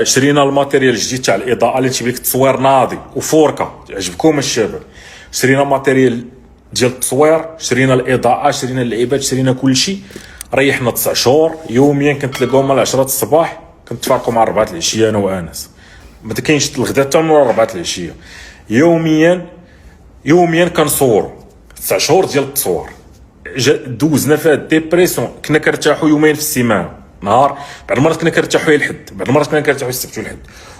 شرينا الماتيريال الجديد تاع الاضاءه اللي تيبان لك التصوير ناضي وفوركا. عجبكم الشباب؟ شرينا ماتيريال ديال التصوير، شرينا الاضاءه، شرينا اللعيبات، شرينا كلشي. ريحنا 9 شهور يوميا كنتلاقاو مع 10 الصباح، كنتفارقوا مع 4 العشيه انا وانس. ما كاينش الغدا حتى من 4 العشيه. يوميا كنصوروا 9 شهور ديال التصوير. دوزنا فيها ديبريسيون، كنا كنرتاحوا يومين في السيمانه، نهار بعد المرات كنا كنرتاحوا الحد، بعد المرات كنا كنرتاحوا السبت والحد.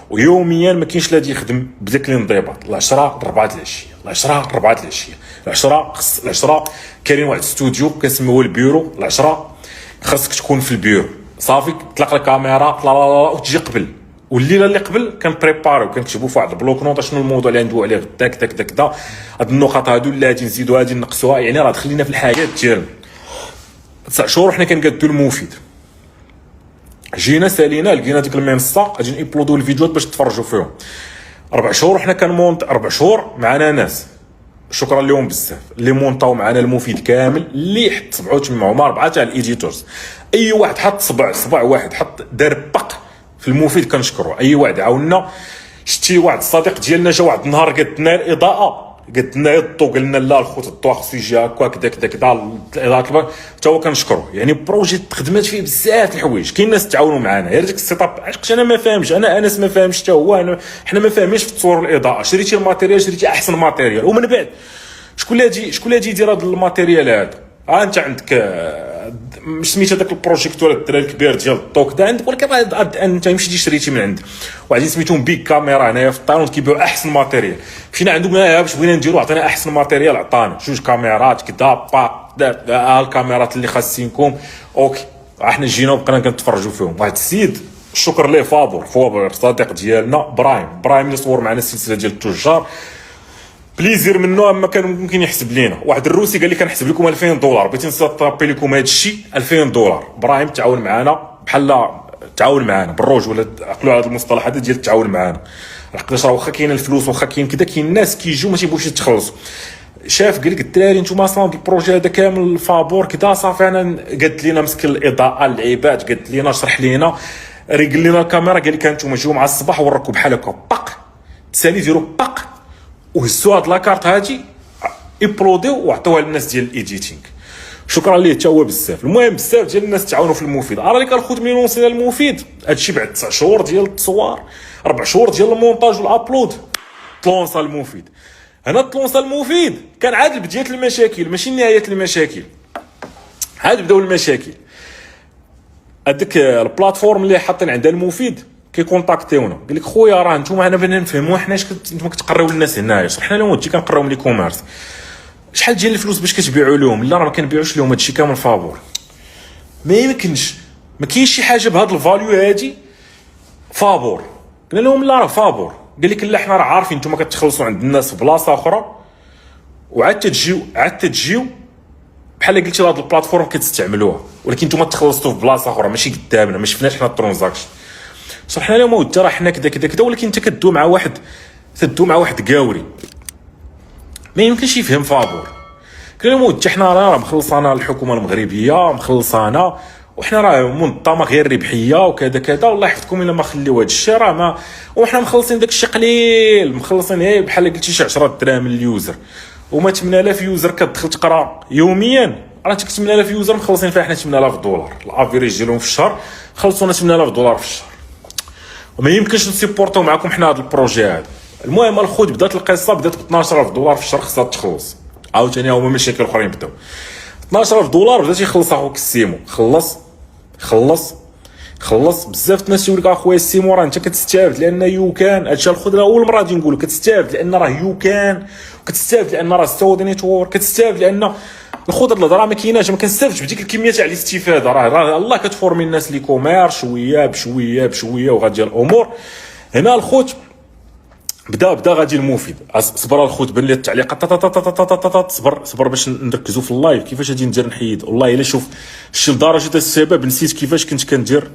ويوميا ما كاينش لا يخدم بداك الانضباط. العشرة 4 العشيه، العشرة 4 العشيه، العشرة كاين واحد الاستوديو كنسميوه البيرو. العشرة خاصك تكون في البيرو صافي، تطلق الكاميرا لا وتجي قبل. والليله اللي قبل كنبريباريو، كنكتبوا في واحد البلوك نوط شنو الموضوع اللي ندويو عليه غدا كدا كدا كدا. هاد النقط هادو اللي غادي نزيدوها غادي نقصوها، يعني راه تخلينا في الحياه ديالنا. 9 شهور حنا كنقادو المفيد. جينا سالينا لقينا ديك المنصه غادي نابلودو الفيديوهات باش تفرجوا فيهم. 4 شهور حنا كنمونط، 4 شهور معنا ناس شكرا لهم بزاف اللي مونطاو معنا المفيد كامل، اللي حط صبعو تما 4 تاع الايديتورز. اي واحد حط صبع واحد حط دار بق في المفيد كنشكرو. اي واحد عاوننا. شتي واحد الصديق ديالنا جا واحد النهار قالت لنا الاضاءه، قالت لنا الضو، قال لنا لا الخوت الضو خصو يجي هكا كدا كدا كدا الاضاءه، حتى هو كنشكرو. يعني بروجي خدمات فيه بزاف الحوايج، كاين ناس تعاونوا معنا. غير ديك السيتاب علاش انا ما فاهمش، انا انس ما فاهمش حتى هو، حنا ما فاهمينش في التصوير والاضاءه. شريتي الماتيريال، شريتي احسن ماتيريال، ومن بعد شكون اللي يجي يدير هذا الماتيريال هذا؟ انت عندك مش سميت هذاك البروجيكتور الدراري الكبير ديال الطوك دا عندك، ولكن انت مشيتي شريتي من عند واحدين سميتهم بيك كاميرا هنايا في الطايرون كيبيعوا احسن ماتيريال. مشينا عندهم باش بغينا نديروا، عطينا احسن ماتيريال، عطانا 2 كاميرات كدا الكاميرات اللي خاصينكم اوكي. احنا جينا وبقينا كنتفرجوا فيهم. واحد السيد الشكر ليه فابور صديق ديالنا برايم اللي صور معنا السلسله ديال التجار، بليزير منه. اما كان ممكن يحسب لينا واحد الروسي قال لي كنحسب لكم $2000، بغيت نسطابي لكم هذا الشيء $2000. ابراهيم تعاون معنا بحال تعاون معنا بالروج، ولا عقلوا على هذا المصطلح هذا ديال التعاون معنا. لقيت راه واخا كاين الفلوس واخا كاين كذا، كاين الناس كيجيو ما تيبغوش يتخلصوا. شاف قال لك الدراري نتوما اصلا البروجي هذا كامل فابور كذا صافي. انا قالت لينا مسكين الاضاءه اللعيبات، قالت لينا شرح لينا ريقل لينا الكاميرا، قال لك انتوما جيو مع الصباح وراكم بحال هكا باق تسالي ديروا باق وهزوا هاد لاكارت هادي ابلوديو وعطوها للناس ديال الايديتينغ. شكرا ليه حتى هو بزاف. المهم بزاف ديال الناس تعاونوا في المفيد. راه اللي كنخوت ملي وصلنا للمفيد هادشي بعد 9 شهور ديال التصوير، 4 شهور ديال المونتاج والابلود، طلونسا المفيد. هنا طلونسا المفيد كان عاد بدايه المشاكل ماشي نهايه المشاكل، عاد بداو المشاكل. هذيك البلاتفورم اللي حاطين عندها المفيد كيكونتاكتيونا، قال لك خويا راه نتوما هنا بغينا نفهموا حناش نتوما كتقريو للناس هنايا. شرحنا لهم هادشي كنقراو لي كوميرس، شحال ديال الفلوس باش كتبيعوا لهم؟ لا راه ما كنبيعوش لهم هادشي كامل فابور. ما يمكنش، ما كاينش شي حاجه بهاد الفاليو هادي فابور. قلنا لهم لا راه فابور. قال لك لا حنا راه عارفين نتوما كتخلصوا عند الناس في بلاصه اخرى وعاد تجيو بحال قلتي هاد البلاتفورم كتستعملوها، ولكن نتوما تخلصتوا في بلاصه اخرى ماشي قدامنا، ما شفناش حنا الترانزاكشن. شرحنا لهم ودي راه حنا كذا كذا كذا، ولكن انت كدو مع واحد قاوري ما يمكنش يفهم فابور. قال لهم ودي حنا راه مخلصانا الحكومه المغربيه، مخلصانا وحنا راه منظمه غير ربحيه وكذا كذا، والله يحفظكم الا ما خليو هذا الشيء راه ما، وحنا مخلصين داك الشيء قليل، مخلصين غير بحال قلتي شي 10 دراهم لليوزر، وما 8000 يوزر كتدخل تقرا يوميا. راه 8000 يوزر مخلصين فيها حنا $8000 الافريج ديالهم في الشهر، خلصونا $8000 في الشهر، وما يمكنش نسيبورتو معكم حنا هذا البروجي هذا. المهم الخوت بدات القصه، بدات ب $12000 في الشهر خصها تخلص. عاوتاني هما مشاكل اخرين بداو. $12000 بدات يخلص اخوك السيمو، خلص بزاف الناس يقول لك اخويا السيمو راه انت كتستافد لان يوكان. هادشي الخضره اول مره غادي نقول كتستافد لان راه يوكان، وكتستافد لان راه ستود نيتورك، كتستافد لان الخضر الهضره ما كايناش، ما كنستافدش بديك الكميه تاع الاستفاده. راه الله كتفورمي الناس لي كومير شويه بشويه وغادي الامور. هنا الخوت بدا غادي المفيد. صبر الخوت بان لي التعليقات صبر باش نركزوا في اللايف. كيفاش غادي ندير نحيد؟ والله الا شوف شي لدرجه السبب نسيت كيفاش كنت كندير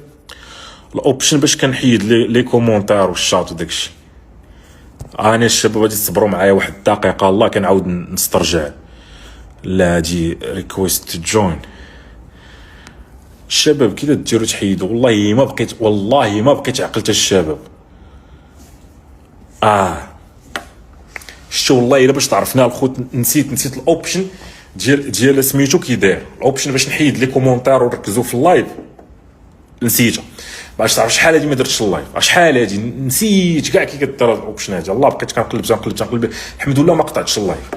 الاوبشن باش كنحيد لي كومونتير والشات وداكشي. انا الشباب غادي تصبروا معايا واحد الدقيقه، الله كنعاود نسترجع. لا هادي ريكويست جوين. الشباب كي ديروا تحيدوا والله ما بقيت عقلت الشباب. شتو والله الا باش تعرفنا الخوت نسيت الاوبشن ديال سميتو كي داير الاوبشن باش نحيد لي كومونتير ونركزوا في اللايف، نسيتها باش تعرف شحال هادي ما درتش اللايف، شحال هادي نسيت كاع كي كدير الأوبشن هادي. الله بقيت كنقلب الحمد لله ما قطعتش اللايف.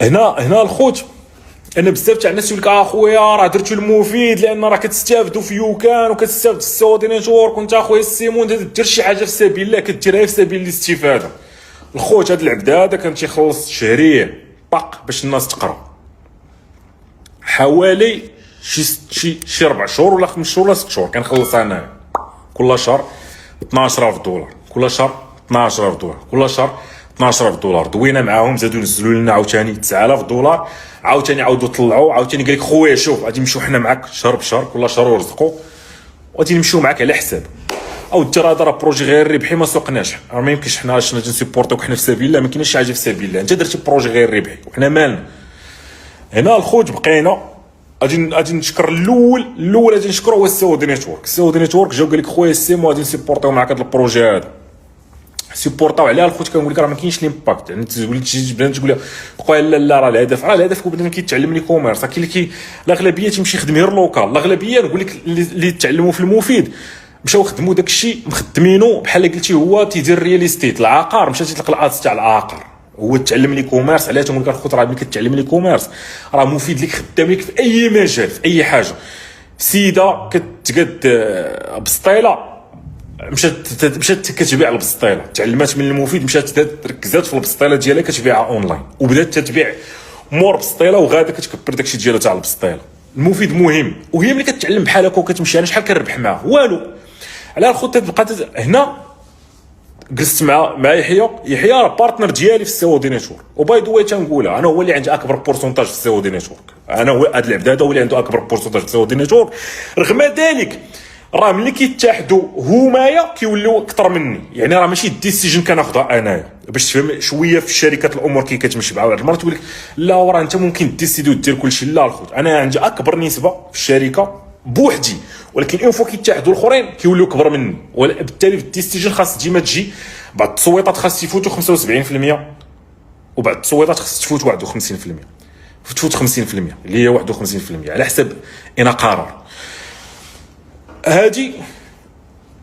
هنا الخوت انا بزاف تاع الناس يقول لك اخويا راه درتو المفيد لان راه كتستافدوا في يوكان وكتستافد في السعودي نيتورك، وانت اخويا السيمون دير شي حاجه في سبيل الله كديرها في سبيل الاستفاده. الخوت هذا العبد هذا كان تيخلص شهريا طق باش الناس تقرا حوالي شي 4 شهور ولا 5 شهور ولا 6 شهور كنخلص انا كل شهر 12000 دولار، كل شهر 12000 دولار، كل شهر 12000 دولار. دوينا معاهم زادوا نزلوا لنا عاوتاني 9000 دولار، عاوتاني عاودوا طلعوا، عاوتاني قال لك خويا شوف غادي نمشيو حنا معاك شهر بشهر كل شهر ورزقوا، وغادي نمشيو معاك على حساب. او ترى هذا راه بروجي غير ربحي ما سوقناش، راه ما يمكنش حنا باش نجي نسيبورتوك حنا في سبيل الله، ما كاينش شي حاجه في سبيل الله، انت درتي بروجي غير ربحي وحنا مالنا. هنا الخوت بقينا غادي نشكر الاول غادي نشكرو هو السعودي نيتورك. السعودي نيتورك جاو قال لك خويا السيمو غادي نسيبورتيو معاك هذا البروجي هذا، سيبورطاو عليها الخوت. كنقول لك راه ما كاينش ليمباكت، يعني تقول تجي بنادم تقول لها خويا لا راه الهدف هو بنادم كيتعلم لي كوميرس. كاين اللي الاغلبيه تيمشي يخدم غير لوكال، الاغلبيه نقول لك اللي تعلموا في المفيد مشاو خدموا داك الشيء مخدمينو بحال قلتي هو تيدير ريال استيت العقار، مشى تيطلق الادس تاع العقار، هو تعلم لي كوميرس. علاش تنقول لك الخوت راه ملي كتعلم لي كوميرس راه مفيد لك، خدام لك في اي مجال في اي حاجه. سيده كتقاد بسطيله مشات كتبيع البسطيله، تعلمات من المفيد مشات ركزات في البسطيله ديالها كتبيعها اونلاين، وبدات تتبيع مور بسطيله وغادا كتكبر داكشي ديالها تاع البسطيله. المفيد مهم، وهي ملي كتعلم بحال هكا وكتمشي انا شحال كنربح معاه والو. على الخوت بقات هنا جلست مع يحيى راه بارتنر ديالي في السعودي نيتورك، وباي ذا واي تنقولها انا هو اللي عنده اكبر بورسونتاج في السعودي نيتورك، انا هو هذا العبد هذا هو اللي عنده اكبر بورسونتاج في السعودي نيتورك. رغم ذلك راه ملي كيتحدوا همايا كيوليو اكثر مني، يعني راه ماشي ديسيجن كناخذها انايا باش تفهم شويه في الشركات الامور كي كتمشي مع واحد المره تقول لك لا راه انت ممكن ديسيدي ودير كلشي. لا الخوت انا عندي اكبر نسبه في الشركه بوحدي، ولكن اون فوا كيتحدوا الاخرين كيوليو كبر مني، وبالتالي في الديسيجن خاص ديما تجي بعض التصويتات خاص يفوتوا 75%، وبعض التصويتات خاص تفوت 51%، تفوت 50% اللي هي 51% على حسب انا قرار. هادي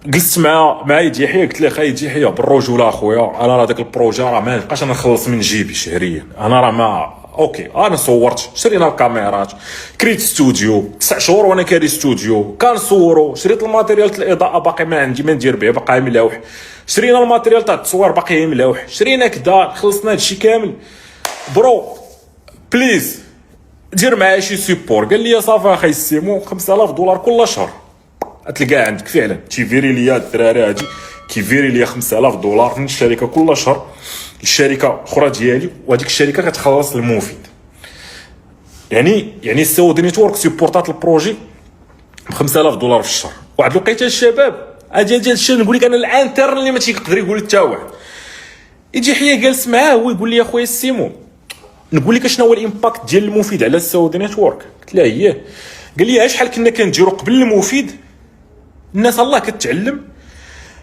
جلست مع يدي يحيى قلت له خاي يدي يحيى بالرجوله اخويا انا راه داك البروجي راه ما نبقاش انا نخلص من جيبي شهريا، انا راه ما اوكي انا صورت شرينا الكاميرات كريت ستوديو 9 شهور وانا كاري ستوديو كنصورو، شريت الماتيريال تاع الاضاءه باقي ما عندي ما ندير به باقي ملوح، شرينا الماتيريال تاع التصوير باقي ملوح، شرينا كذا خلصنا هادشي كامل. برو بليز دير معايا شي سيبور. قال لي صافي اخي السيمو 5000 دولار كل شهر تلقى عندك فعلا تيفيري ليا الدراري هادي كيفيري ليا 5000 دولار من الشركه كل شهر الشركه اخرى ديالي، وهذيك الشركه كتخلص المفيد. يعني السعودي نيتورك سيبورتات البروجي ب 5000 دولار في الشهر. واحد الوقيته الشباب ديال الشيء نقول لك انا الانترن اللي ما تيقدر يقول حتى واحد. يجي حيا جالس معاه هو يقول لي اخويا السيمو نقول لك شنو هو الامباكت ديال المفيد على السعودي نيتورك. قلت له اييه. قال لي شحال كنا كنديروا قبل المفيد الناس الله كتعلم،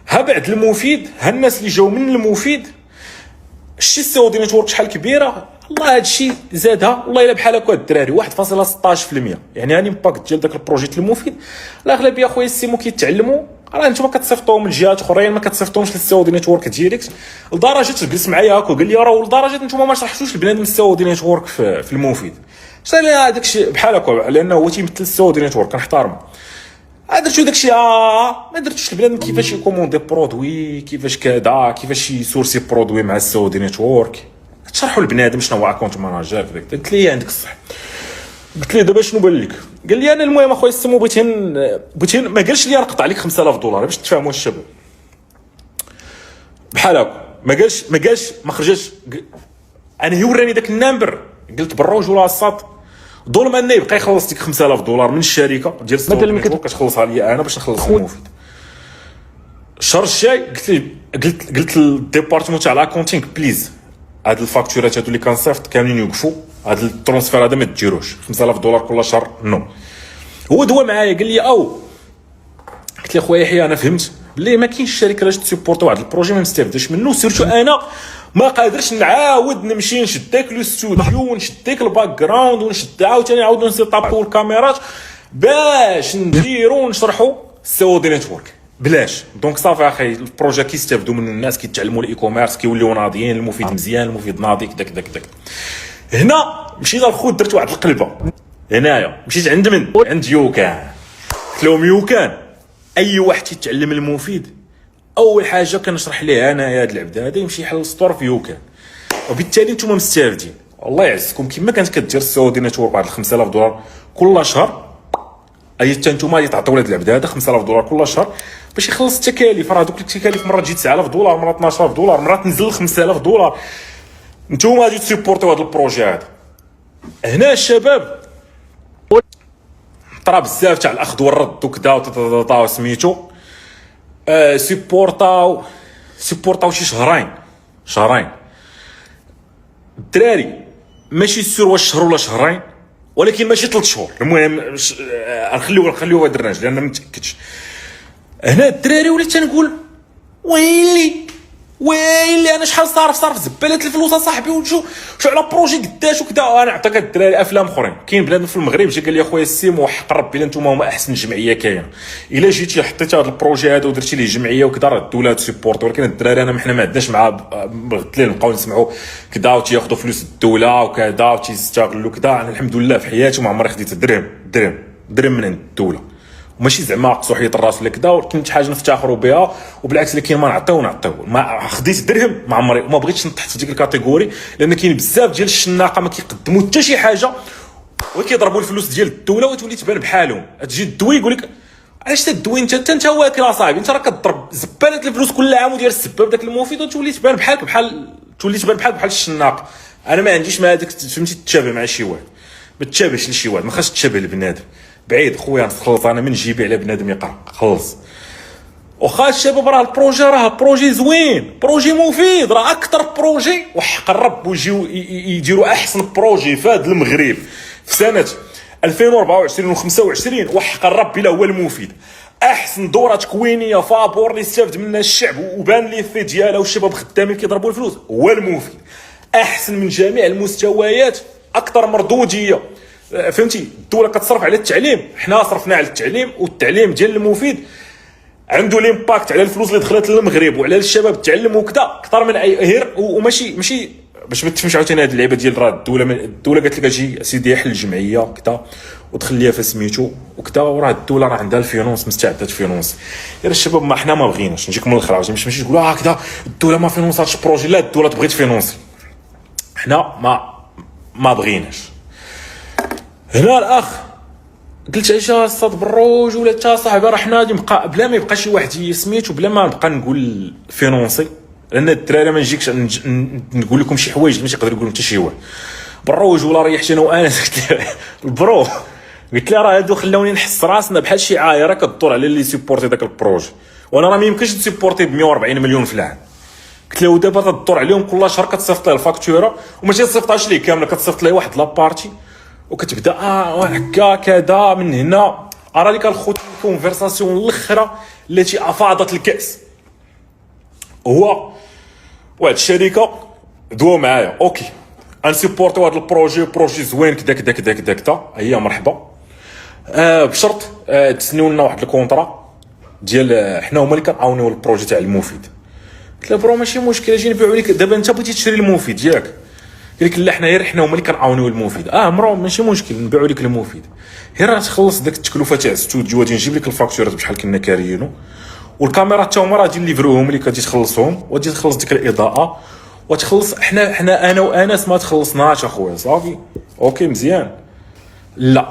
ها بعد المفيد ها الناس اللي جاو من المفيد شتي السعودي نيتورك شحال كبيره. الله هادشي زادها والله الا بحال هكا الدراري 1.16%. يعني هاني امباكت ديال داك البروجي المفيد. الاغلبيه خويا السيمو كيتعلموا راه نتوما كتصيفطوهم من جهات اخرين ما كتصيفطوهمش للسعودي نيتورك ديريكت. لدرجه جلس معايا هكا وقال لي راه لدرجه نتوما ما شرحتوش لبنادم السعودي نيتورك في المفيد. صافي هذاك الشيء بحال هكا لانه هو تيمثل السعودي نيتورك كنحترمه. درتو داكشي ما درتوش لبنادم كيفاش يكوموندي برودوي كيفاش كذا كيفاش يسورسي برودوي مع السعودي نيتورك. تشرحوا لبنادم شنو هو اكونت ماناجر داك. قلت لي عندك الصح. قلت لي دابا شنو بان لك؟ قال لي انا المهم اخويا السمو بغيت ما قالش لي نقطع عليك 5000 دولار باش تفهموا الشباب بحال هكا. ما قالش ما خرجش. انا هي وراني داك النمبر قلت بالرجوله الصاد ظلم انه يبقى يخلص ديك 5000 دولار من الشركه ديال السعودي نيتورك كتخلصها لي انا باش نخلص المفيد. الشهر الجاي قلت للديبارتمون تاع لاكونتينغ بليز هاد الفاكتورات هادو اللي كنصيفط كاملين يوقفوا، هاد الترونسفير هذا ما ديروش 5000 دولار كل شهر نو. هو دوا معايا قال لي قلت له خويا يحيى انا فهمت بلي ما كاينش شركه باش تسيبورتي واحد البروجي ما نستافدش منه، سيرتو انا ما قادرش نعاود نمشي نشد داك لو ستوديو ونشد داك الباك جراوند ونشد عاوتاني نعاودو نسيطابو الكاميرات باش نديرو ونشرحو السي دي نيتورك بلاش. دونك صافي اخي البروجي كيستافدوا منه الناس، كيتعلموا الاي كوميرس، كيوليو ناضيين، المفيد مزيان، المفيد ناضي داك. هنا مشيت للخوت درت واحد القلبه، هنايا مشيت عند يوكان، قلت لهم يوكان اي واحد يتعلم المفيد اول حاجه كنشرح ليه انايا هذا العبد هذا يمشي يحل السطور في يوكان، وبالتالي نتوما مستافدين. الله يعزكم كما كانت كدير السعودي نتورك واحد 5000 دولار كل شهر، اي حتى نتوما تعطيو لهاد العبد هذا 5000 دولار كل شهر باش يخلص التكاليف. راه دوك التكاليف مرات تجي 9000 دولار، مرات 12000 دولار، مرات تنزل ل 5000 دولار. نتوما غادي تسيبورتيو هذا البروجي هذا. هنا الشباب طرا بزاف تاع الاخذ والرد وكذا وطاو سميتو، سيبورتاو شي شهرين الدراري، ماشي سور واش شهر ولا شهرين، ولكن ماشي 3 شهور. المهم نخليو هاد الرنج لان ما متاكدش. هنا الدراري وليت تنقول ويلي انا شحال صارف زبالات الفلوس اصاحبي، وشو على بروجي قداش وكذا. انا عطاك الدراري افلام اخرين. كاين بلاد في المغرب جا قال لي اخويا السيم وحق ربي الا نتوما هما احسن جمعيه كاينه، الا جيتي حطيتي هذا البروجي هذا ودرتي ليه جمعيه وكذا راه الدوله تسيبورت. ولكن الدراري انا حنا ما عندناش مع بغيت نبقاو نسمعوا كذا وتياخذوا فلوس الدوله وكذا وتيستغلوا كذا. انا الحمد لله في حياتي ما عمري خديت درهم من عند الدوله، وماشي زعما قصوحيه الراس ولا كذا، ولكن حاجه نفتخروا بها. وبالعكس اللي كاين ما نعطيو ما خديت درهم ما عمري، وما بغيتش نطيح في ديك الكاتيجوري، لان كاين بزاف ديال الشناقه ما كيقدموا حتى شي حاجه وكيضربوا الفلوس ديال الدوله وتولي تبان بحالهم. تجي الدوي يقول لك علاش تدوي انت واكل اصاحبي، انت راه كضرب زباله الفلوس كل عام ودير السباب داك المفيد وتولي تبان بحال الشناق. انا ما عنديش مع هذاك فهمتي تشابه مع شي واحد، ما تشابهش لشي واحد، ما خاصش تشابه لبنادم بعيد. خويا خلص انا من جيبي على بنادم يقرا خلص. وخا الشباب راه البروجي بروجي زوين، بروجي مفيد، راه اكثر بروجي وحق الرب ويجيو يديروا احسن بروجي في هذا المغرب في سنه 2024 و25 وحق الرب الا هو المفيد. احسن دوره تكوينيه فابور اللي استفد منها الشعب وبان لي في ديالها والشباب خدامين كيضربوا الفلوس هو المفيد. احسن من جميع المستويات، اكثر مردوديه. فهمتي الدوله كتصرف على التعليم، حنا صرفنا على التعليم، والتعليم ديال المفيد عنده ليمباكت على الفلوس اللي دخلت للمغرب وعلى الشباب تعلموا وكذا اكثر من اي غير. وماشي باش ما تفهمش عاوتاني هذه اللعيبه ديال راه الدوله قالت لك اجي سيدي حل الجمعيه كذا وتخليها في سميتو وكذا، وراه الدوله راه عندها الفينونس مستعده تفينونسي. غير الشباب ما حنا ما بغيناش نجيك من الاخر عاوتاني ماشي تقول كذا الدوله ما فينونساتش بروجي، لا الدوله تبغي تفينونسي، حنا ما بغيناش. هنا الاخ قلت عيش استاذ بروج ولا تا صاحبي راه حنا غادي نبقى بلا ما يبقى شي واحد يسميت وبلا ما نبقى نقول فينونسي، لان الدراري ما نجيكش نقول لكم شي حوايج ما تيقدر يقول حتى شي واحد. بروج ولا ريحت انا وانا البرو قلت له راه هادو خلاوني نحس راسنا بحال شي عايره كدور على اللي سيبورتي داك البروجي، وانا راه ما يمكنش تسيبورتي ب 140 مليون في العام. قلت له دابا تدور عليهم كل شهر كتصيفط ليه الفاكتوره، وماشي تصيفطهاش ليه كامله، كتصيفط ليه واحد لابارتي وكتبدا هكا كذا من هنا. راه ديك الخوت الكونفرساسيون الاخرى التي افاضت الكاس هو واحد الشركه دوا معايا اوكي انسيبورتيو هذا بروجي زوين كذا كذا كذا كذا كذا، هي مرحبا بشرط تسنيو لنا واحد الكونطرا ديال حنا هما اللي كنعاونيو البروجي تاع المفيد. قلت له برو ماشي مشكل اجي نبيعو لك دابا، انت بغيتي تشري المفيد ياك؟ قال لك لا حنا هما اللي كنعاونيو المفيد. مرو ماشي مشكل نبيعو لك المفيد، غير تخلص داك التكلفه تاع الاستوديو غادي نجيب لك الفاكتورات بشحال كنا كاريينو، والكاميرا حتى هما راه غادي نليفروهم اللي كتجي تخلصهم، وغادي تخلص ديك الاضاءه وتخلص. حنا انا وانس ما تخلصناش اخويا صافي اوكي مزيان. لا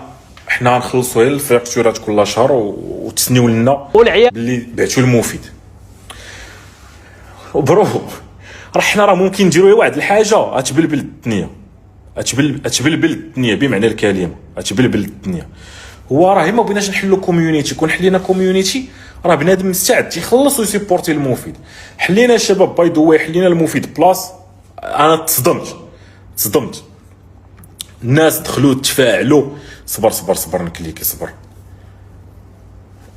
حنا نخلصوا غير الفاكتورات كل شهر وتسنيو لنا باللي بعتوا المفيد. برو راه حنا راه ممكن نديروا واحد الحاجه غتبلبل الدنيا، غتبلبل الدنيا بمعنى الكلمه، غتبلبل الدنيا. هو راه ما بغيناش نحلوا كوميونيتي، كون حلينا كوميونيتي راه بنادم مستعد يخلص ويسيبورتي المفيد. حلينا الشباب باي ذا واي، حلينا المفيد بلاص. انا تصدمت الناس دخلوا تفاعلوا. صبر نكليكي صبر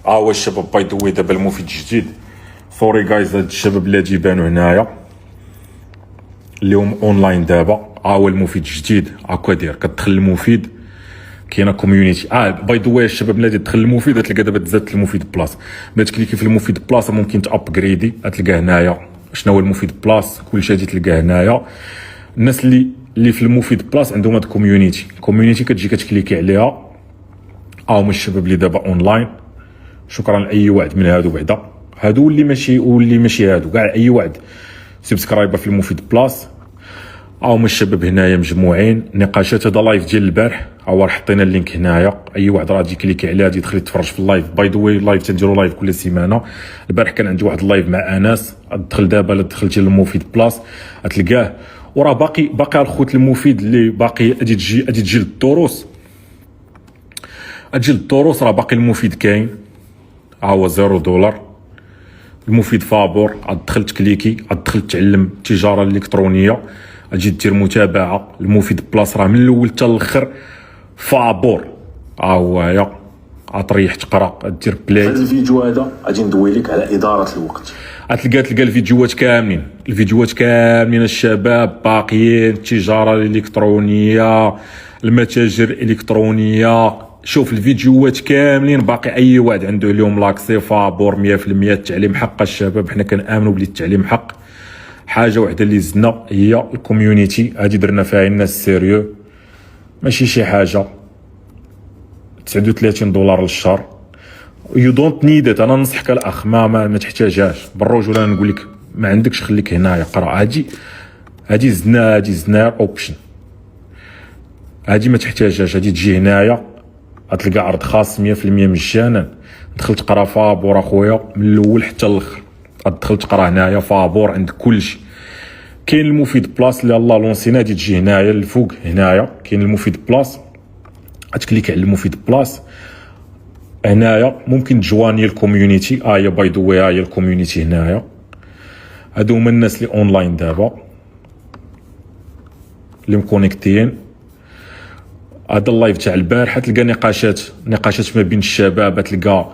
هو الشباب باي ذا واي دابا المفيد جديد. سوري جايز هاد الشباب اللي تيبانو هنايا اليوم اونلاين دابا. هو المفيد جديد هاكا داير. كتدخل المفيد كاينه كوميونيتي. باي ذا واي الشباب اللي تدخل المفيد تلقى دابا تزادت المفيد بلاص. ملي تكليكي في المفيد بلاص ممكن تابغريدي تلقى هنايا شنو هو المفيد بلاص. كلشي تلقاه هنايا. الناس اللي في المفيد بلاص عندهم هاد كوميونيتي كتجي كتكليكي عليها. هما الشباب اللي دابا اونلاين. شكرا لاي واحد من هادو بعدا هادو واللي ماشي هادو كاع اي واحد سبسكرايبر في المفيد بلاص. هما الشباب هنايا مجموعين. نقاشات هذا لايف ديال البارح راه حطينا اللينك هنايا. اي واحد راه يجي كليكي عليه غادي يدخل يتفرج في اللايف. باي ذا واي اللايف تنديرو لايف كل سيمانه. البارح كان عندي واحد اللايف مع انس. دخل دابا دخلتي للمفيد بلاص تلقاه. وراه باقي الخوت المفيد اللي باقي غادي تجي للدروس. اجي للدروس راه باقي المفيد كاين. هو $0. المفيد فابور. دخلت كليكي دخل تعلم التجاره الالكترونيه. تجي دير متابعه. المفيد بلاص راه من الاول حتى الاخر فابور. هو يا تريح تقرا دير بلاي. هذا الفيديو هذا غادي ندوي لك على اداره الوقت. تلقى الفيديوهات كاملين الشباب باقيين. التجاره الالكترونيه المتاجر الالكترونيه. شوف الفيديوهات كاملين باقي. اي واحد عنده اليوم لاكسي فابور 100%. التعليم حق الشباب. حنا كنامنوا بلي التعليم حق. حاجه وحده اللي زدنا هي الكوميونيتي. هذه درنا فيها الناس سيريو ماشي شي حاجه. $39 للشهر. يو دونت نيد ات. انا ننصحك الاخ ما تحتاجهاش بالرجوله. نقول لك ما عندكش خليك هنايا قرا. هادي زدنا اوبشن. هادي ما تحتاجهاش. هادي تجي هنايا تلقى عرض خاص 100% مجانا. دخلت تقرا فابور اخويا من الاول حتى الاخر. تدخل تقرا هنايا فابور عند كلشي. كاين المفيد بلاص اللي الله لونسينا. غادي تجي هنايا الفوق. هنايا كاين المفيد بلاص. تكليك على المفيد بلاص. هنايا ممكن تجواني الكوميونيتي. يا باي ذا واي هي الكوميونيتي هنايا. هادو هما الناس اللي اونلاين دابا اللي مكونيكتين. هذا اللايف تاع البارح تلقى نقاشات ما بين الشباب. تلقى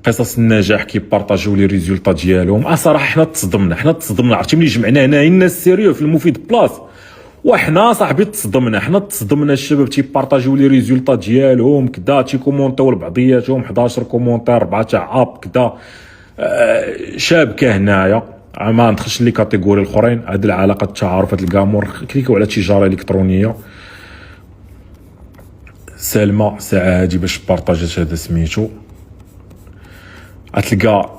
قصص النجاح كيبارطاجيو لي ريزولطا ديالهم. صراحه حنا تصدمنا. عرفتي ملي جمعنا هنا الناس سيريو في المفيد بلاص وحنا صاحبي تصدمنا. الشباب تيبارطاجيو لي ريزولطا ديالهم كدا تيكومونطيو لبعضياتهم 11 كومونتير 4 تاع اب كدا. شابكه هنايا. ما ندخلش لي كاتيجوري الاخرين. هاد العلاقه التعارف هاد الكامور. كليكو على التجاره الالكترونيه. سلمى ساعه هادي باش بارطاجات هذا سميتو. تلقى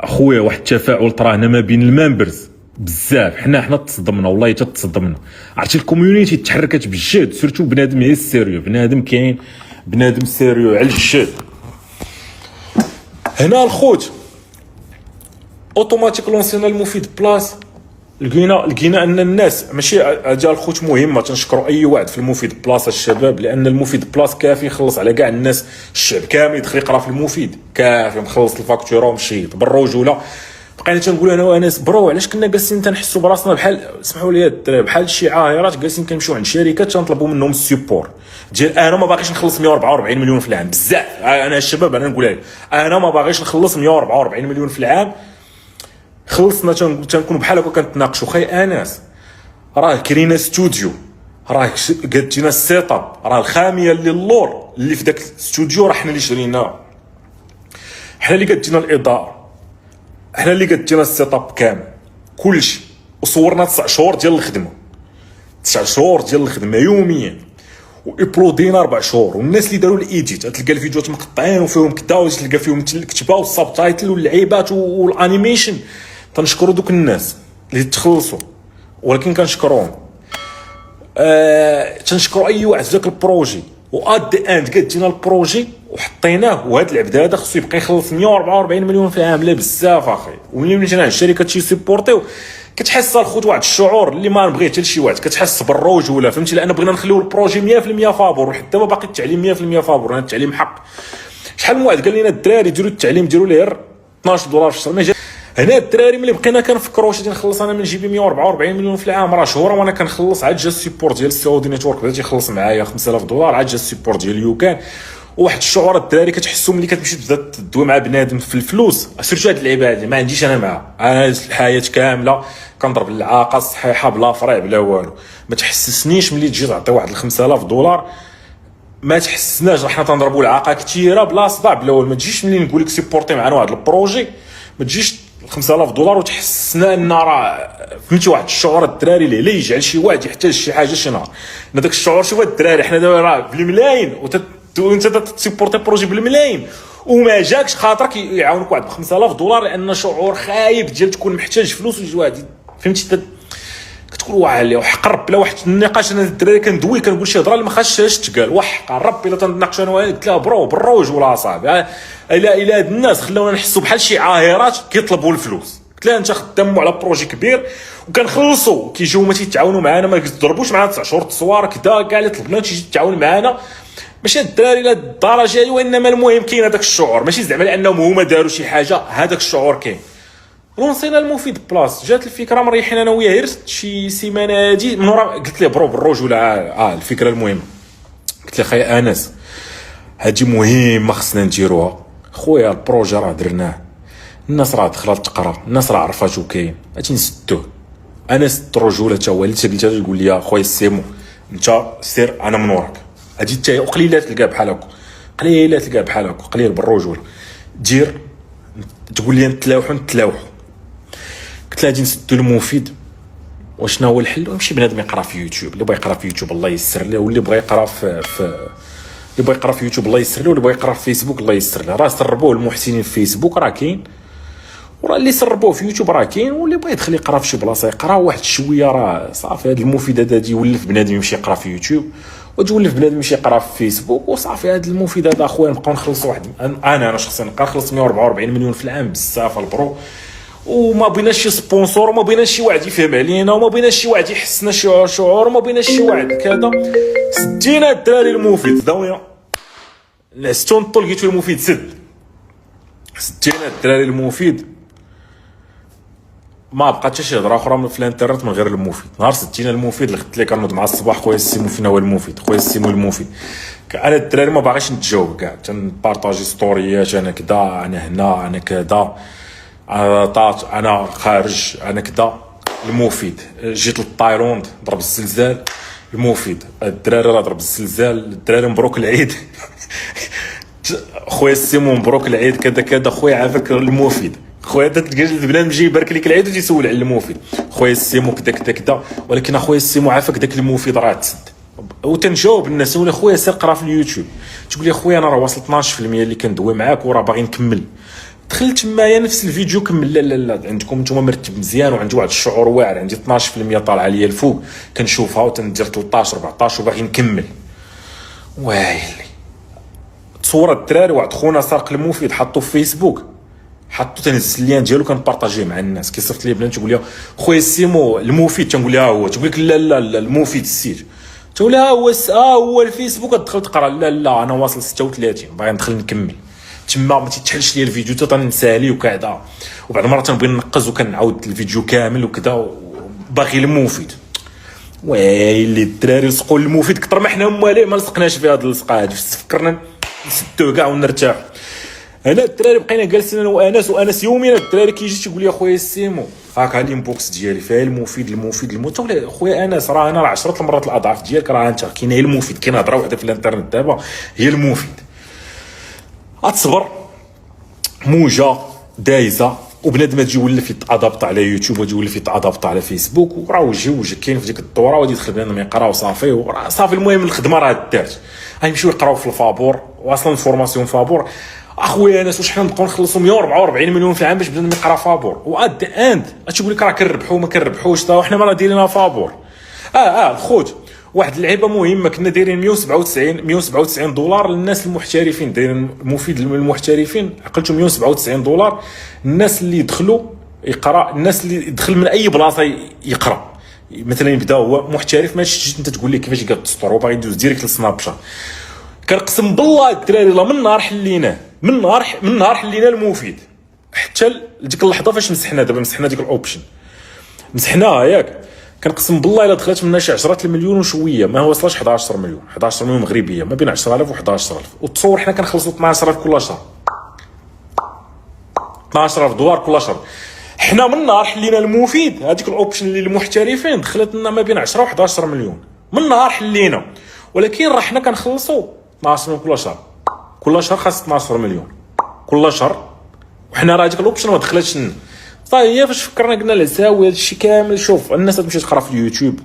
خويا واحد التفاعل طرا هنا ما بين الممبرز بزاف. حنا تصدمنا والله تصدمنا. عرفتي الكوميونيتي تحركت بالجد. سيرتو بنادم هي السيريو. بنادم كاين بنادم سيريو على الجد. هنا الخوت اوتوماتيك لونسينا المفيد بلاص. لقينا ان الناس ماشي جا الخوت مهمه. تنشكروا اي واحد في المفيد بلاص الشباب لان المفيد بلاص كافي يخلص على كاع الناس. الشعب كامل يدخل يقرا في المفيد كافي مخلص الفاكتوره ومشيت بالرجوله. بقينا تنقول انا وانس برو علاش كنا جالسين تنحسوا براسنا بحال سمحوا لي الدراري بحال شي عاهرات جالسين كنمشيو عند شركات تنطلبوا منهم السيبور ديال انا ما باغيش نخلص 144 مليون في العام بزاف. انا الشباب انا نقولها انا ما باغيش نخلص 144 مليون في العام. خلصنا تنكونوا بحال هكا كنتناقشوا. خاي انس راه كرينا استوديو. راه قدتينا السيت اب. راه الخاميه اللي اللور اللي في داك الاستوديو راه حنا اللي شريناه. حنا اللي قدتينا الاضاءه. حنا اللي قدتينا السيت اب كامل كلشي. وصورنا 9 شهور ديال الخدمه. 9 شهور ديال الخدمه يوميا. وابلودينا 4 شهور. والناس اللي داروا الايديت تلقى الفيديوهات مقطعين وفيهم كدا وتلقى فيهم الكتابه والسبتايتل واللعيبات والانيميشن. تنشكروا دوك الناس اللي تخلصوا ولكن كنشكروهم. تنشكروا اي واحد في ذاك البروجي. واد اند قدينا البروجي وحطيناه. وهذا العبد هذا خصو يبقى يخلص 144 مليون في العام. لا بزاف اخي. وملي مشينا عند الشركات شي سيبورتيو كتحس الخوت واحد الشعور اللي ما نبغيه حتى لشي واحد. كتحس بالرجوله فهمتي لان بغينا نخليو البروجي 100% فابور. وحتى دابا باقي التعليم 100% فابور. انا التعليم حق. شحال من واحد قال لنا الدراري ديروا التعليم ديروا ليه $12 في الشهر. هنا الدراري ملي بقينا كنفكروا واش غادي نخلص انا من جيبي 144 مليون في العام. راه شهور وانا كنخلص. عاد جا السيبور ديال السعودي نيتورك بدا تيخلص معايا $5000. عاد جا السيبور ديال اليوكان وواحد الشعور الدراري كتحسوا ملي كتمشي تبدا تدوي مع بنادم في الفلوس، سيرتو هاد اللعيبه هادي ما عنديش انا معها. انا الحياه كامله كنضرب العاقه الصحيحه بلا فرع بلا والو. ما تحسسنيش ملي تجي تعطي واحد $5000 ما تحسناش حنا تنضربوا العاقه كثيره بلا صداع بلا والو. ما تجيش ملي نقول لك سيبورتي معنا واحد البروجي ما تجيش $5000 وتحسسنا ان راه فهمتي واحد الشعور الدراري اللي يجعل شي واحد يحتاج شي حاجه شي نهار. هذاك الشعور شوف الدراري حنا دابا راه بالملايين وانت تسيبورتي بروجي بالملايين وما جاكش خاطرك يعاونك واحد $5000 لان شعور خايب ديال تكون محتاج فلوس ويجي واحد فهمتي كتقول واه وحق رب. لا واحد النقاش انا الدراري كندوي كنقول شي هضره اللي ما خاصهاش تقال وحق رب الا تناقش انا قلت لها برو بالروج ولا صاحبي الى هاد الناس خلاونا نحسوا بحال شي عاهرات كيطلبوا الفلوس. قلت لها انت خدام على بروجي كبير وكنخلصوا كيجيو ما تيتعاونوا معنا ما كيضربوش معنا 9 شهور تصوير كذا كاع اللي طلبنا تيجي تتعاون معنا ماشي الدراري لا الدرجه وانما المهم كاين هذاك الشعور ماشي زعما لانهم هما داروا شي حاجه هذاك الشعور كاين. لونسينا المفيد بلاص جات الفكره مريحين انا وياه غير شي سيمانه هادي من ورا قلت ليه برو بالروج ولا الفكره المهمه. قلت ليه خاي انس هادي مهمه خصنا نديروها خويا البروجي راه درناه الناس راه دخلت تقرا الناس راه عرفاتو كاين غادي نسدوه. انس الرجوله تا هو اللي قلت تقول لي خويا سيمو انت سير انا من وراك هادي حتى قليلات تلقى بحال هكا قليلات تلقى بحال هكا قليل بالرجوله دير تقول لي نتلاوحوا. قلت له غادي نسدو المفيد وشنا هو الحل ونمشي بنادم يقرا في يوتيوب. اللي بغى يقرا في يوتيوب الله يسر له واللي بغى يقرا اللي بغى يقرا في يوتيوب الله يسر له واللي بغى يقرا في فيسبوك الله يسر له. راه سربوه المحسنين في فيسبوك راه كاين وراه اللي سربوه في يوتيوب راه كاين واللي بغى يدخل يقرا في شي بلاصه يقرا واحد شويه راه صافي. هذا المفيد هذا غادي يولف بنادم يمشي يقرا في يوتيوب وتولف بنادم يمشي يقرا في فيسبوك وصافي. هذا المفيد هذا اخويا نبقاو نخلصوا واحد انا شخصيا نخلص 144 مليون في العام بزاف البرو وما بغيناش شي سبونسور وما بغيناش شي واحد يفهم علينا وما بغيناش شي واحد يحسنا شي شعور وما بغيناش شي واحد كذا. سدينا الدراري المفيد داويا نعستو نطول لقيتو المفيد سدينا الدراري المفيد ما بقى حتى شي هضره اخرى في الانترنت من غير المفيد. نهار سدينا المفيد اللي خدت لي كنوض مع الصباح خويا السيمو فينا هو المفيد خويا السيمو المفيد. انا الدراري ما باغيش نتجاوب كاع تنبارطاجي ستوريات انا كذا انا هنا انا كذا انا طاط انا خارج انا كذا المفيد. جيت للتايلاند ضرب الزلزال المفيد. الدراري راه ضرب الزلزال الدراري مبروك العيد خويا السيمو مبروك العيد كذا كذا خويا عافاك المفيد. خويا تلقى البنان يجي يبارك لك العيد وتيسول على المفيد خويا السيمو كذا كذا كذا ولكن اخويا السيمو عافاك داك المفيد راه تسد. وتنجاوب الناس ولا خويا سير قرا في اليوتيوب تقول لي خويا انا راه واصل 12% اللي كندوي معاك وراه باغي نكمل. دخلت معايا نفس الفيديو كمل لا عندكم نتوما مرتب مزيان وعندي واحد الشعور واعر عندي 12% طالعه ليا الفوق كنشوفها وتندير 13 14 وباغي نكمل. وايلي تصور الدراري واحد خونا سارق المفيد حطو في فيسبوك حطو تنزل اللين ديالو كنبارطاجيه مع الناس كيصيفط لي بنات تقول لي خويا السيمو المفيد تنقول لها هو تقول لك لا المفيد السيت تقول لها هو الفيسبوك تدخل تقرا لا انا واصل 36 باغي ندخل نكمل تما ما تتحلش لي الفيديو حتى تنسالي وكذا وبعد مره تنبغي ننقز وكنعاود الفيديو كامل وكذا باغي المفيد. ويلي الدراري لصقوا المفيد كثر ما حنا مواليه ما لصقناش في هذه اللصقه هذه فكرنا نسدوه كاع ونرتاح. انا الدراري بقينا جالسين انا وانس يوميا الدراري كيجي تيقول لي خويا السيمو هاك الانبوكس ديالي فيها المفيد تقول خويا انس راه انا 10 المرات الاضعاف ديالك راه انت كاين المفيد كاين هضره وحده في الانترنت دابا هي المفيد. اتصبر موجه دايزه وبنادم تجي يولف يتادابط على يوتيوب وتجي يولف يتادابط على فيسبوك وراه وجه كاين في ديك الدوره وغادي يدخل بنادم يقرا وصافي وراه صافي. المهم الخدمه راه دارت غيمشيو يقراو في الفابور واصلا الفورماسيون فابور اخويا انس واش حنا نبقاو نخلصوا 144 مليون في العام باش بنادم يقرا فابور واد اند تيقول لك راه كنربحوا ما كنربحوش حنا ما راه دايرينها فابور. الخوت واحد اللعيبه مهمه كنا دايرين $197 للناس المحترفين دايرين مفيد للمحترفين عقلتهم $197 الناس اللي يدخلوا يقرا الناس اللي يدخل من اي بلاصه يقرا مثلا يبدا هو محترف ماشي تجي انت تقول لي كيفاش يقاد السطور وباغي يدوز ديريكت للسناب شات. كنقسم بالله الدراري لا من نهار حليناه من نهار حلينا المفيد حتى ديك اللحظه فاش مسحنا دابا مسحنا ديك الاوبشن مسحناها ياك كنقسم بالله الا دخلت منها شي 10 المليون وشويه، ما وصلش 11 مليون، 11 مليون مغربيه، ما بين 10000 و 11000. والتصور حنا كنخلصوا 12000 كل شهر، 12000 دولار كل شهر. حنا من نهار حلينا المفيد، هذيك الاوبشن اللي المحترفين دخلت لنا ما بين 10 و 11 مليون من نهار حلينا. ولكن راه حنا كنخلصوا 12 مليون كل شهر، كل شهر خاص 12 مليون كل شهر، وحنا راه هذيك الاوبشن ما دخلتش لنا. صافي هي فاش فكرنا قلنا لا ساوي هذا الشيء كامل. شوف الناس تمشي تقرا في اليوتيوب،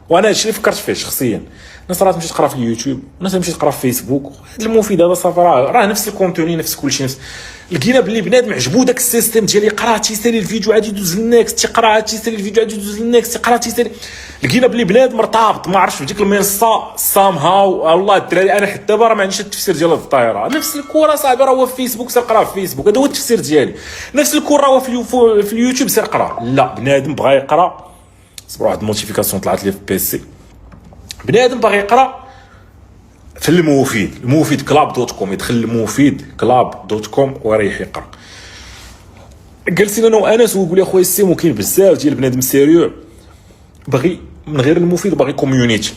وانا هادشي اللي فكرت فيه شخصيا. الناس راه تمشي تقرا في اليوتيوب، الناس تمشي تقرا في فيسبوك. هذا المفيد هذا صافي راه نفس الكونتوني، نفس كلشي نفس. لقينا بلي بنادم عجبو داك السيستم ديال يقرا تيسالي الفيديو عاد يدوز للنيكست، تيقرا تيسالي الفيديو عاد يدوز للنيكست، تيقرا تيسالي. لقينا بلي بنادم مرتبط ما عرفش في ديك المنصه سام هاو. والله الدراري انا حتى دابا راه ما عنديش التفسير ديال هاد الطايره. نفس الكره صاحبي راه هو في فيسبوك، سير قرا في فيسبوك، هذا هو التفسير ديالي. نفس الكره هو في اليوتيوب، سير قرا. لا بنادم بغى يقرا، صبر واحد النوتيفيكاسيون طلعت لي في بيسي. بنادم باغي يقرا في المفيد club.com، يدخل المفيد club.com ويريح يقرا. جالسين انا وانس ويقول لي اخويا السيمو كاين بزاف ديال بنادم سيريو باغي من غير المفيد، باغي كوميونيتي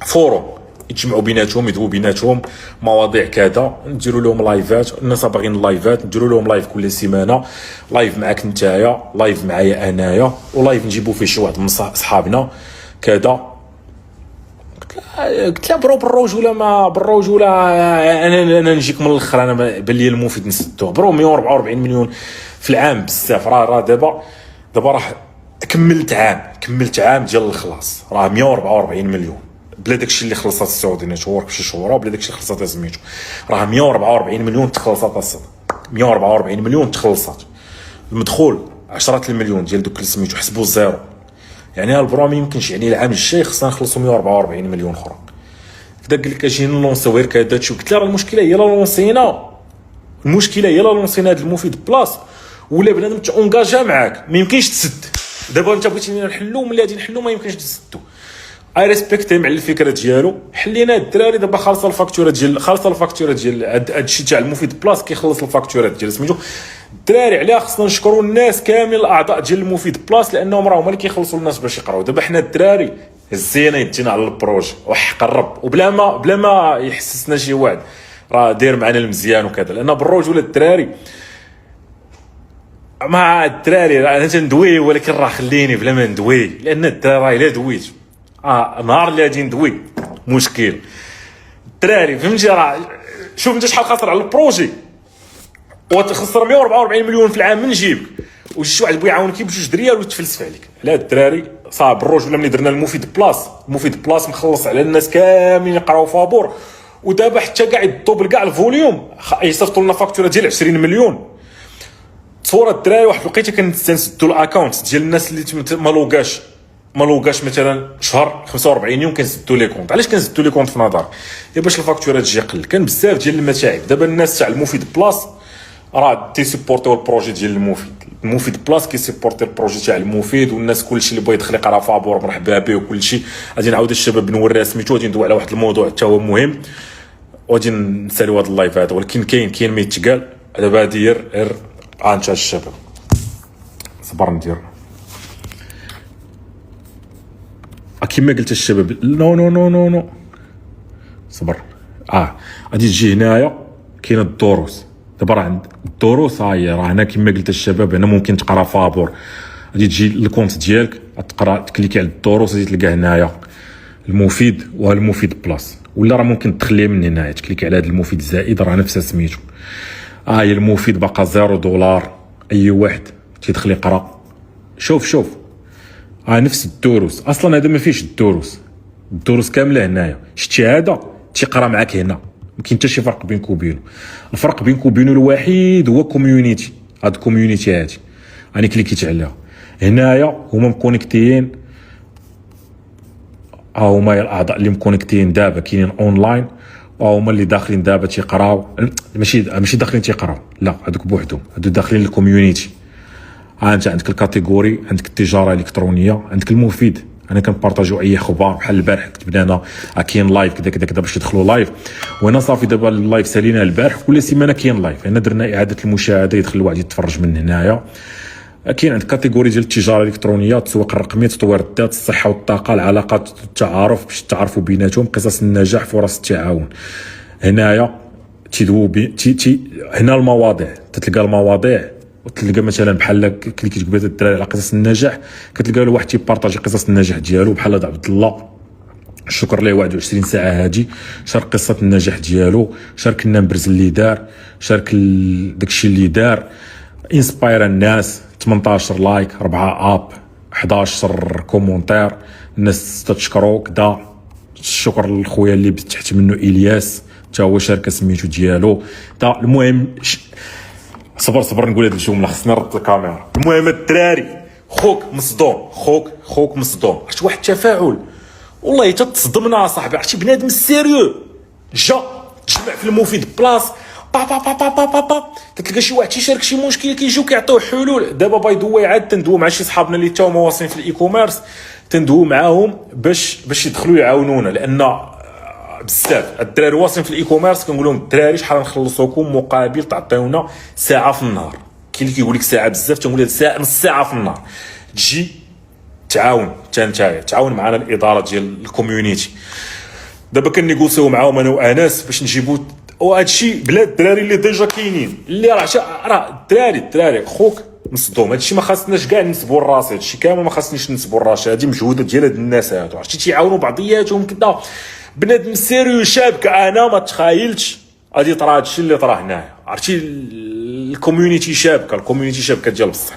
فورم يتجمعوا بيناتهم، يدووا بيناتهم مواضيع كذا، نديروا لهم لايفات. الناس باغيين لايفات، نديروا لهم لايف كل سيمانه، لايف معاك نتايا، لايف معايا انايا، ولايف نجيبوا فيه شي واحد من صحابنا كذا. قلت له برو بالرجوله، ما بالرجوله انا نجيك من الاخر. انا بان لي المفيد نسدوه برو 144 مليون في العام بزاف. راه دابا راه كملت عام ديال الخلاص، راه 144 مليون بلا داكشي اللي خلصات السعودي نتورك بشي شهور، بلا داكشي اللي خلصات سميتو. راه 144 مليون تخلصات الصدق، 144 مليون تخلصات. المدخول 10 المليون ديال دوك اللي سميتو حسبوا الزيرو. يعني البرو ما يمكنش، يعني العام الجاي خصنا نخلصوا 144 مليون اخرى. كدا قال لك اجي نلونسيو غير كذا تشوف. قلت له راه المشكله هي لا لونسينا، المشكله هي لا لونسينا هذا المفيد بلاص ولا بنادم تونجاجا معاك ما يمكنش تسد. دابا انت بغيتيني نحلو ملي غادي نحلو ما يمكنش تسدو. اي ريسبكتي مع الفكره ديالو. حلينا الدراري دابا خالصه الفاكتوره ديال هادشي تاع المفيد بلاص كيخلص الفاكتورات ديال سميتو الدراري. عليها خصنا نشكروا الناس كامل الاعضاء ديال المفيد بلاص، لانهم راهم اللي كيخلصوا الناس باش يقراو. دابا حنا الدراري هزينا يدينا على البروجي وحق الرب، وبلا ما يحسسنا شي واحد راه داير معنا المزيان وكذا. لان بالرجوله الدراري مع الدراري انا تندوي، ولكن راه خليني بلا ما ندوي، لان الدراري راه الا دويت نهار اللي غادي ندوي مشكل. الدراري فهمتي، راه شوف انت شحال خاسر على البروجي وتخسر 144 مليون في العام من جيبك، وشي واحد بغى يعاونك بجوج دريال ويتفلسف عليك. لا الدراري صعب الرجل ملي درنا المفيد بلاص مخلص على الناس كاملين يقراو فابور. ودابا حتى كاع يدوبل كاع الفوليوم يصيفطوا لنا فاكتوره ديال 20 مليون. تصور الدراري واحد الوقيته كنسدوا الاكونت ديال الناس اللي ما لوغاش مثلا شهر 45 يوم كنسدوا لي كونط. علاش كنسدوا لي كونط في نظر؟ باش الفاكتوره تجي قل. كان بزاف ديال المتاعب. دابا الناس تاع المفيد بلاص راه تيسيبورتيو البروجي ديال المفيد بلاص كيسيبورتي البروجي تاع المفيد، والناس كلشي اللي بغى يدخل يقرا فابور مرحبا به وكلشي. غادي نعاود الشباب نوريها سميتو، غادي ندوي على واحد الموضوع حتى هو مهم وغادي نساليو هذا اللايف هذا. ولكن كاين ما يتقال دابا. هادي غير انت الشباب صبر ندير كيما قلت الشباب. نو صبر. غادي تجي هنايا كاين الدروس. دابا راه عند الدروس هي راه هنا كيما قلت الشباب. هنا ممكن تقرا فابور، غادي تجي للكونت ديالك تقرا تكليكي على الدروس، غادي تلقى هنايا المفيد والمفيد بلاس. ولا راه ممكن تخليه من هنايا تكليكي على هذا المفيد زائد، راه نفسها سميتو. هي المفيد باقا $0. اي واحد تيدخل يقرا. شوف نفس الدروس. اصلا هذا ما فيهش الدروس كامله هنايا. شتي هذا تيقرا معاك هنا، ما كاين حتى شي فرق بينك وبينه. الفرق بينك وبينه الوحيد هو كوميونيتي. هاد الكوميونيتي هادي راني كليكيت عليها هنايا، هما مكونيكتيين. هما الاعضاء اللي مكونيكتيين دابا كاينين اونلاين، وهما اللي داخلين دابا تيقراو. ماشي داخلين تيقراو، لا هذوك بوحدهم، هادو داخلين للكوميونيتي. انت عندك الكاتيجوري، عندك التجاره الالكترونيه، عندك المفيد. انا كنبارطاجيو اي اخبار بحال البارح كتبنا انا كاين لايف كذا باش تدخلوا لايف. وانا صافي دابا اللايف سالينا البارح، كل سيمانه كاين لايف. هنا درنا اعاده المشاهده، يدخل الواحد يتفرج من هنايا. كاين عندك كاتيجوري ديال التجاره الالكترونيه، التسويق الرقمي، تطوير الذات، الصحه والطاقه، العلاقات، التعارف باش تعرفوا بيناتهم، قصص النجاح، فرص التعاون. هنايا تيدوو هنا المواضيع، تتلقى المواضيع وتلقى مثلا بحال اللي كتقول الدراري على قصص النجاح، كتلقى له واحد تيبارطاجي قصص النجاح ديالو بحال هذا عبد الله، شكر ليه 21 ساعه هادي، شارك قصه النجاح ديالو، شارك النمبرز اللي دار، شارك داكشي اللي دار، انسباير الناس، 18 لايك، 4 اب، 11 كومونتير، الناس تتشكرو كدا. الشكر للخويا اللي تحت منه الياس، حتى هو شارك سميتو ديالو. المهم صبر نقول هاد الجمله، خصني نرد الكاميرا. المهم الدراري، خوك مصدوم، خوك مصدوم، عرفت واحد التفاعل والله تتصدمنا صاحبي. عرفتي بنادم سيريو جا تجمع في المفيد بلاص با با با با با با با، تلقى شي واحد تيشارك شي مشكل كيجيو كيعطيوه حلول. دابا باي ذا واي عاد تندوي مع شي صحابنا اللي تاهما واصلين في الاي كوميرس، تندوي معاهم باش يدخلوا يعاونونا، لان بزاف الدراري واصلين في الاي كوميرس كنقول لهم الدراري شحال نخلصوكم مقابل تعطيونا ساعه في النهار. كاين اللي كيقول لك ساعه بزاف، تنقول له ساعه، نص ساعه في النهار تجي تعاون نتايا، تعاون معنا الاداره ديال الكوميونيتي. دابا كنيغوسيو معاهم انا وانس باش نجيبوا، وهذا الشيء بلا الدراري اللي ديجا كاينين، اللي راه الدراري خوك مصدوم. هذا الشيء ما خاصناش كاع نسبوا لراسي، هذا الشيء كامل ما خاصنيش نسبوا لراسي، هذه مجهودات ديال هاد الناس هادو، عرفتي تيعاونوا بعضياتهم كدا. بنادم سيريو شابك، انا ما تخايلتش غادي طرا هادشي اللي طرا هنايا. عرفتي الكوميونيتي شابكه ديال بصح.